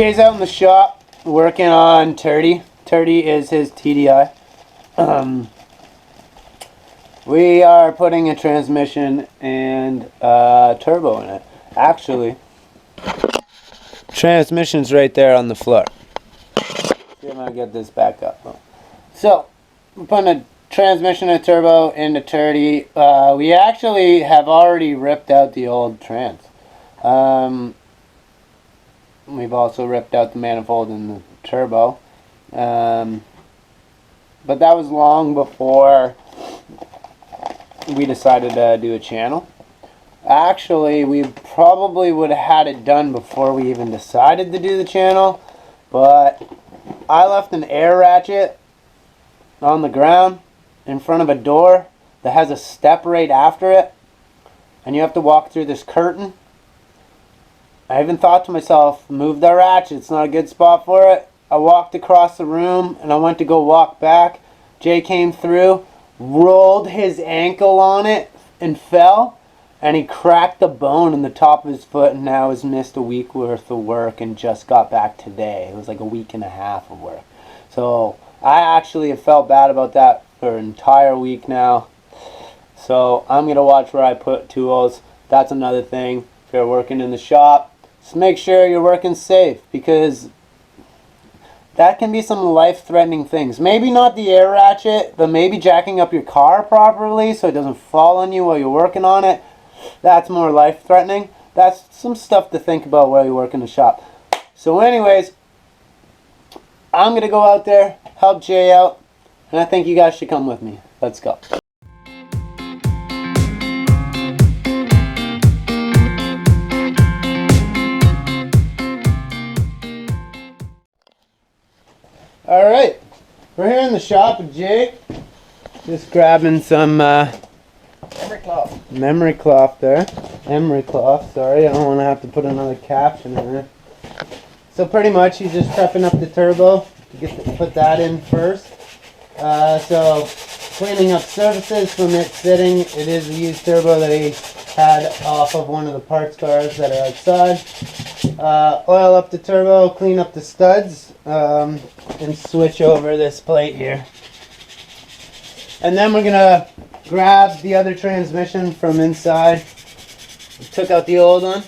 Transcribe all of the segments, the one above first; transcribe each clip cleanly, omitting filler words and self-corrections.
Jay's out in the shop working on TuDI. TuDI is his TDI. We are putting a transmission and turbo in it. Actually, transmission's right there on the floor. See if I can get this back up. So, we're putting a transmission and turbo into TuDI. We actually have already ripped out the old trans. We've also ripped out the manifold and the turbo. But that was long before we decided to do a channel. Actually, we probably would have had it done before we even decided to do the channel, but I left an air ratchet on the ground in front of a door that has a step right after it, and you have to walk through this curtain. I even thought to myself, move that ratchet, it's not a good spot for it. I walked across the room and I went to go walk back. Jay came through, rolled his ankle on it and fell, and he cracked the bone in the top of his foot and now has missed a week worth of work and just got back today. It was like a week and a half of work. So I actually have felt bad about that for an entire week now. So I'm going to watch where I put tools. That's another thing. If you're working in the shop, just make sure you're working safe, because that can be some life-threatening things. Maybe not the air ratchet, but maybe jacking up your car properly so it doesn't fall on you while you're working on it. That's more life-threatening. That's some stuff to think about while you work in the shop. So anyways, I'm going to go out there, help Jay out, and I think you guys should come with me. Let's go. Alright, we're here in the shop with Jay. Just grabbing some memory cloth there. Emery cloth, sorry, I don't want to have to put another caption in there. So pretty much he's just prepping up the turbo to put that in first. So cleaning up surfaces from it sitting. It is a used turbo that he had off of one of the parts cars that are outside. Oil up the turbo, clean up the studs, and switch over this plate here. And then we're gonna grab the other transmission from inside. We took out the old one,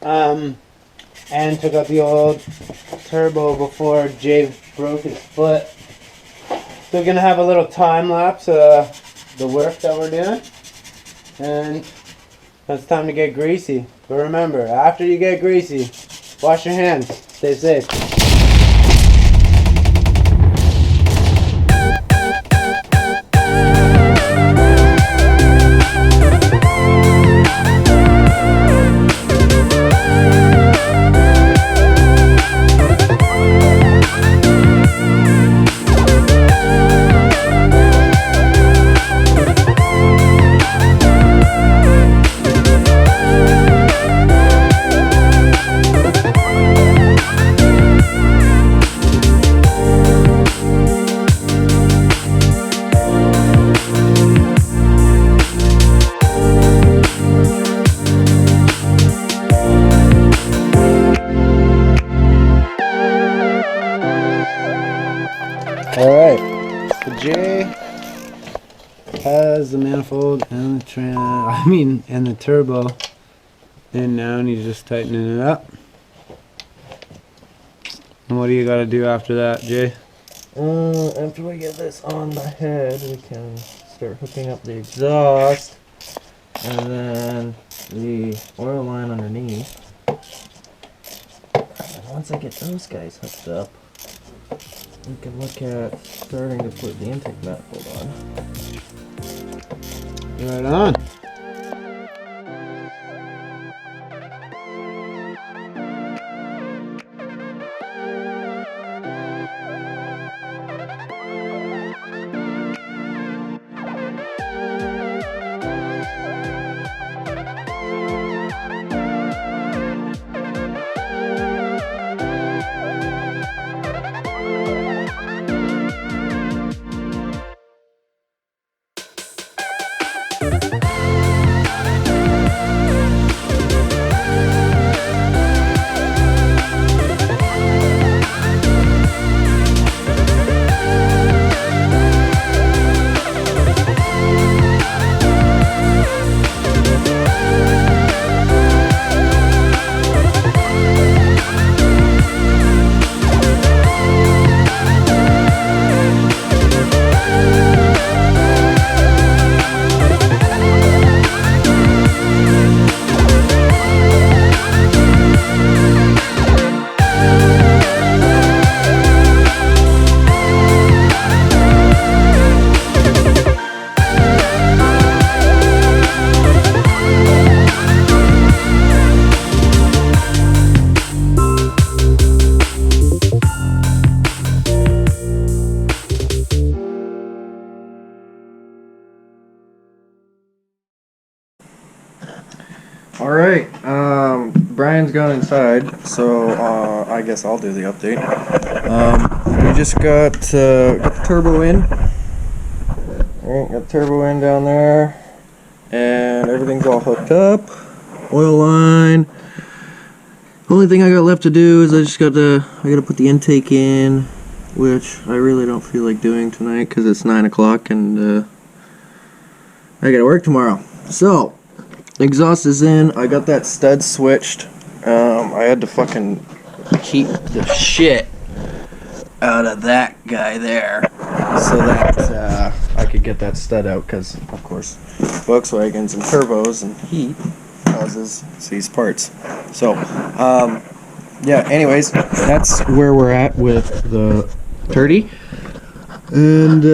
and took out the old turbo before Jay broke his foot. So we're gonna have a little time lapse of the work that we're doing, and it's time to get greasy. But remember, after you get greasy, wash your hands. Stay safe. Alright, so Jay has the manifold and the and the turbo in now, and he's just tightening it up. And what do you gotta do after that, Jay? After we get this on the head, we can start hooking up the exhaust and then the oil line underneath. And once I get those guys hooked up, we can look at starting to put the intake manifold on. Right on. Alright, Brian's gone inside, so I guess I'll do the update. We just got the turbo in. Alright, got turbo in down there, and everything's all hooked up. Oil line. Only thing I got left to do is I gotta put the intake in, which I really don't feel like doing tonight because it's 9 o'clock and I gotta work tomorrow. So, exhaust is in. I got that stud switched. I had to fucking keep the shit out of that guy there so that I could get that stud out because, of course, Volkswagens and turbos and heat causes these parts. So, yeah, anyways, that's where we're at with the TuDI. And,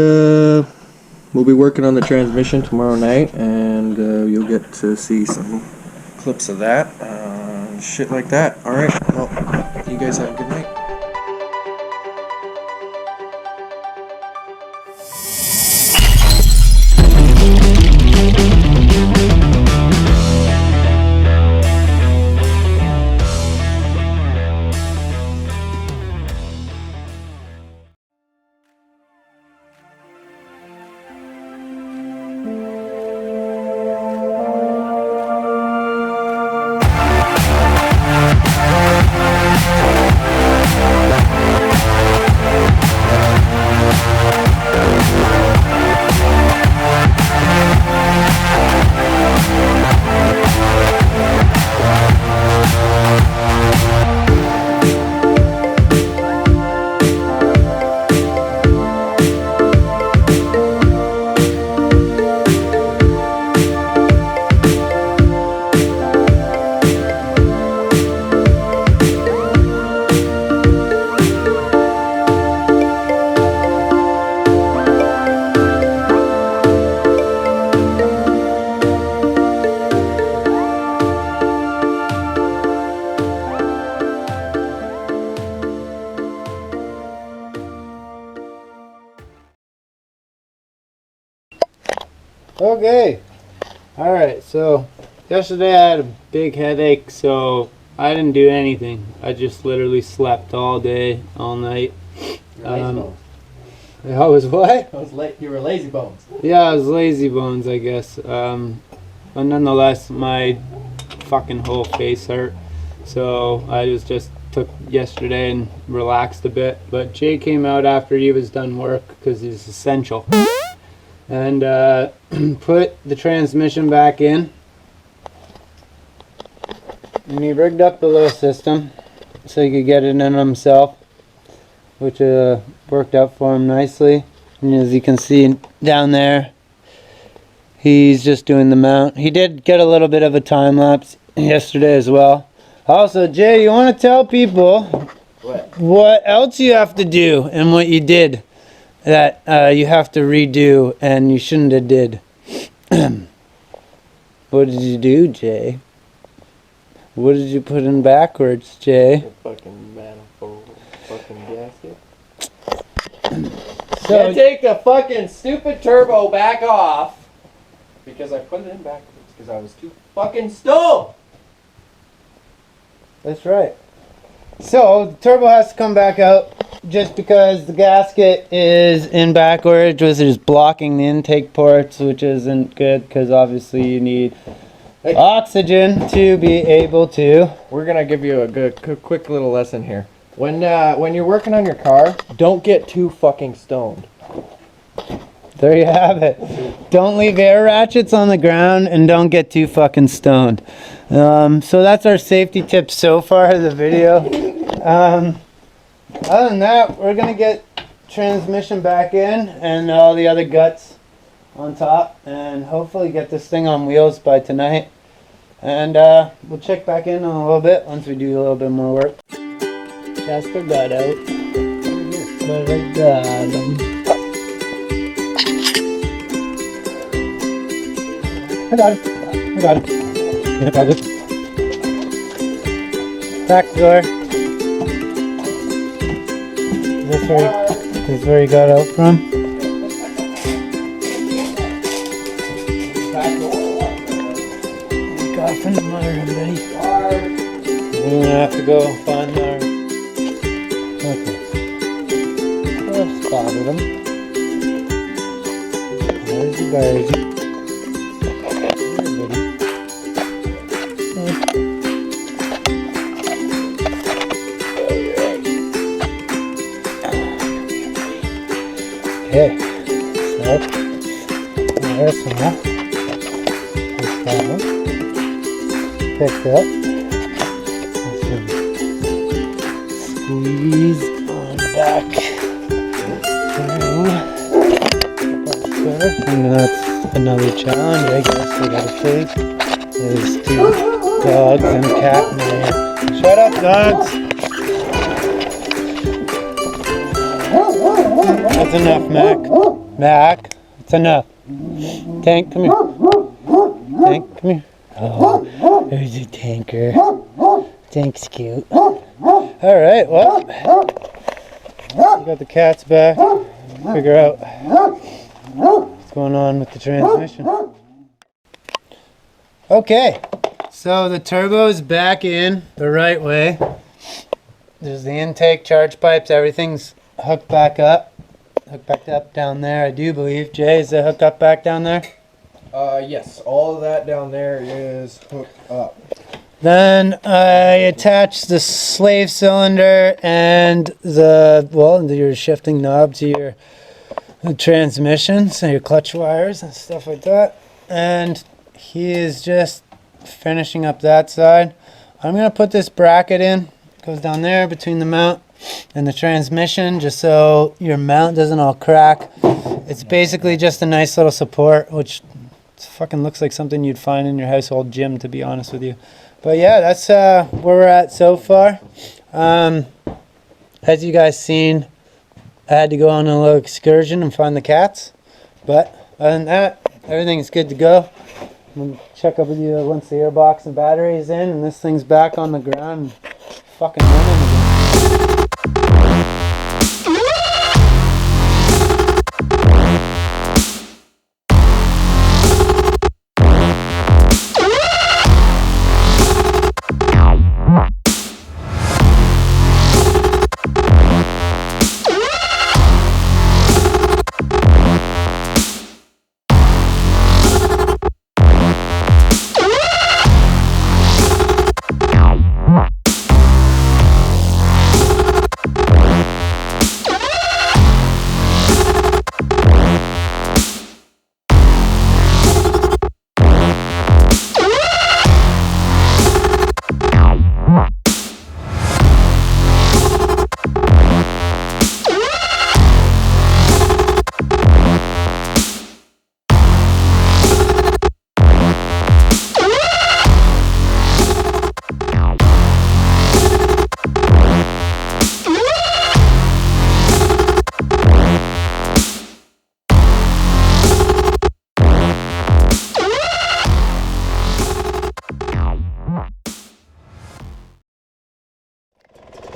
we'll be working on the transmission tomorrow night, and you'll get to see some clips of that, shit like that. Alright, well, you guys have a good night. Okay. Alright, so yesterday I had a big headache, so I didn't do anything. I just literally slept all day, all night. Lazy I was what? you were lazy bones. Yeah, I was lazy bones, I guess. But nonetheless, my fucking whole face hurt. So I just took yesterday and relaxed a bit. But Jay came out after he was done work because he's essential. And put the transmission back in. And he rigged up the little system so he could get it in himself, which worked out for him nicely. And as you can see down there, he's just doing the mount. He did get a little bit of a time lapse yesterday as well. Also, Jay, you want to tell people what else you have to do and what you did that you have to redo and you shouldn't have did? What did you do, Jay? What did you put in backwards, Jay? The fucking manifold, fucking gasket. So, take the fucking stupid turbo back off because I put it in backwards because I was too fucking stoned. that's right. So, the turbo has to come back out just because the gasket is in backwards, which is blocking the intake ports, which isn't good because obviously you need oxygen to be able to. We're gonna give you a good, quick little lesson here. When you're working on your car, don't get too fucking stoned. There you have it. Don't leave air ratchets on the ground and don't get too fucking stoned. So that's our safety tips so far of the video. Other than that, we're gonna get transmission back in and all the other guts on top and hopefully get this thing on wheels by tonight. And we'll check back in a little bit once we do a little bit more work. Jasper got out. But I got him. I got it. I got it. Yeah, I got it. Back door. This where he got out from? He got from the mother, buddy. We're gonna have to go find ours. Okay. I've spotted him. There's the bird. Okay, so there's one. There's that one. Picked up. Squeeze on back through. And that's another challenge, I guess we gotta face. There's 2 dogs and a cat in there. Shut up, dogs! That's enough, Mac. Mac, it's enough. Tank, come here. Tank, come here. Oh, there's a tanker. Tank's cute. Alright, well, we got the cats back. Figure out what's going on with the transmission. Okay, so the turbo is back in the right way. There's the intake, charge pipes, everything's hooked back up. Hooked back up down there, I do believe. Jay, is it hooked up back down there? Yes, all of that down there is hooked up. Then I attached the slave cylinder and your shifting knob to your transmission, so your clutch wires and stuff like that. And he is just finishing up that side. I'm gonna put this bracket in. It goes down there between the mount and the transmission, just so your mount doesn't all crack. It's basically just a nice little support, which fucking looks like something you'd find in your household gym, to be honest with you. But yeah, that's where we're at so far. As you guys seen, I had to go on a little excursion and find the cats. But other than that, everything's good to go. We'll check up with you once the airbox and battery is in and this thing's back on the ground and fucking running again.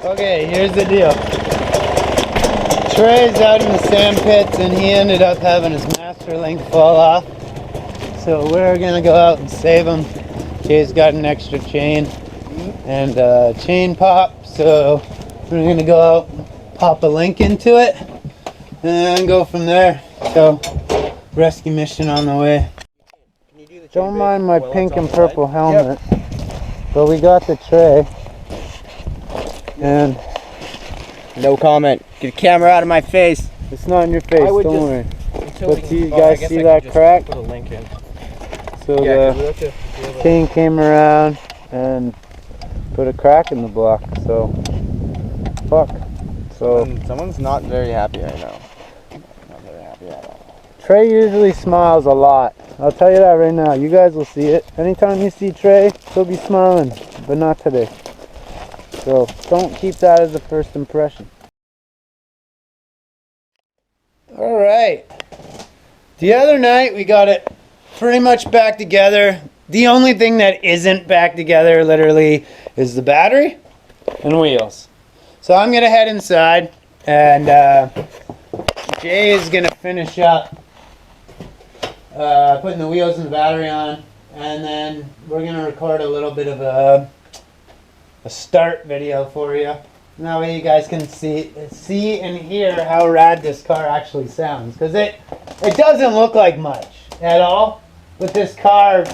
Okay, here's the deal. Trey's out in the sand pits and he ended up having his master link fall off. So we're gonna go out and save him. Jay's got an extra chain and chain pop. So we're gonna go out and pop a link into it and go from there. So rescue mission on the way. Don't mind my pink and purple helmet, but we got the tray. And no comment. Get the camera out of my face. It's not in your face, don't worry. But do you guys see that crack? Put a link in. So the chain came around and put a crack in the block. So fuck. So Someone's not very happy right now. Not very happy at all. Trey usually smiles a lot. I'll tell you that right now. You guys will see it. Anytime you see Trey, he'll be smiling, but not today. So don't keep that as a first impression. Alright. The other night we got it pretty much back together. The only thing that isn't back together literally is the battery and wheels. So I'm going to head inside And Jay is gonna finish up putting the wheels and the battery on, and then we're gonna record a little bit of a start video for you. And that way you guys can see and hear how rad this car actually sounds. Because it doesn't look like much at all, but this car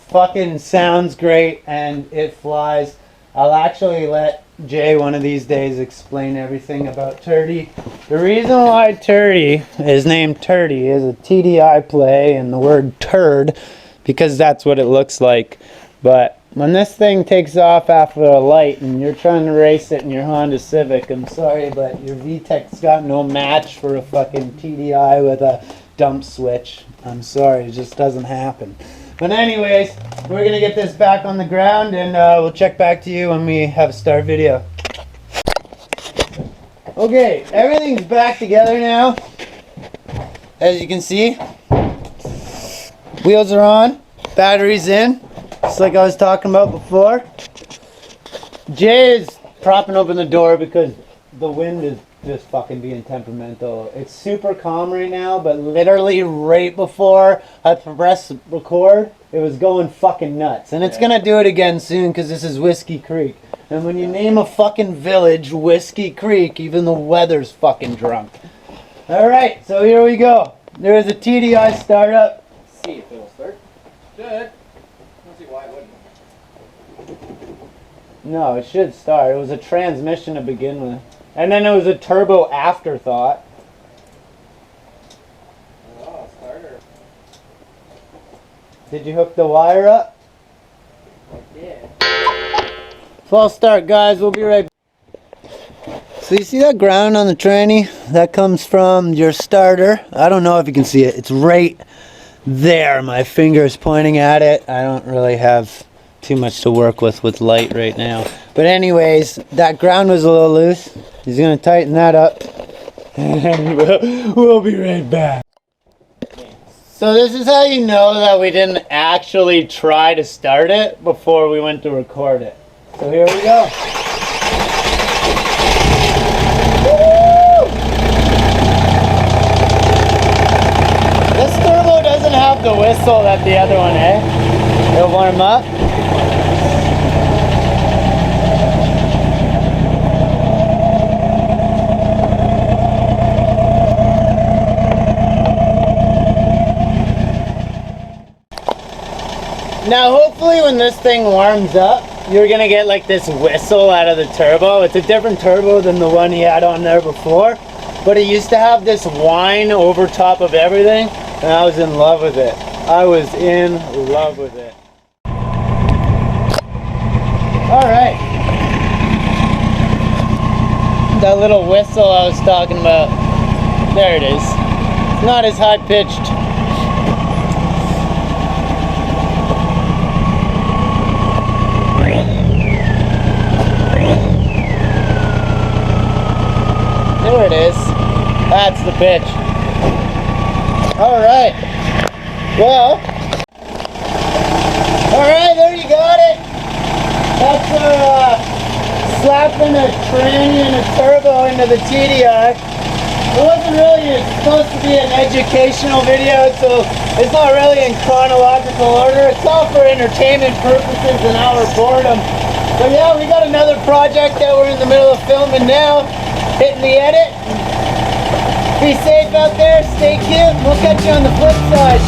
fucking sounds great and it flies. I'll actually let Jay one of these days explain everything about TuDI. The reason why TuDI is named TuDI is a TDI play and the word turd, because that's what it looks like. But when this thing takes off after a light and you're trying to race it in your Honda Civic, I'm sorry, but your VTEC's got no match for a fucking TDI with a dump switch. I'm sorry, it just doesn't happen. But anyways, we're gonna get this back on the ground and we'll check back to you when we have a start video. Okay, everything's back together now. As you can see, wheels are on, battery's in, just like I was talking about before. Jay is propping open the door because the wind is just fucking being temperamental. It's super calm right now, but literally right before I pressed record, it was going fucking nuts. And it's gonna do it again soon because this is Whiskey Creek. And when you name a fucking village Whiskey Creek, even the weather's fucking drunk. Alright, so here we go. There is a TDI startup. Let's see if it'll start. Should. I don't see why it wouldn't. No, it should start. It was a transmission to begin with. And then it was a turbo afterthought. Oh, starter. Did you hook the wire up? I did. False start, guys. We'll be right back. So you see that ground on the tranny? That comes from your starter. I don't know if you can see it. It's right there. My finger's pointing at it. I don't really have too much to work with light right now. But anyways, that ground was a little loose. He's going to tighten that up. And we'll be right back. So this is how you know that we didn't actually try to start it before we went to record it. So here we go. Woo! This turbo doesn't have the whistle that the other one, eh? It'll warm up. Now hopefully when this thing warms up, you're gonna get like this whistle out of the turbo. It's a different turbo than the one he had on there before, but it used to have this whine over top of everything, and I was in love with it. I was in love with it. Alright. That little whistle I was talking about, there it is. It's not as high pitched. There it is. That's the pitch. Alright. Well. Alright, there you got it. That's slapping a tranny and a turbo into the TDI. It wasn't really supposed to be an educational video, so it's not really in chronological order. It's all for entertainment purposes and our boredom. But yeah, we got another project that we're in the middle of filming now. Hitting the edit. Be safe out there, stay cute, we'll catch you on the flip side.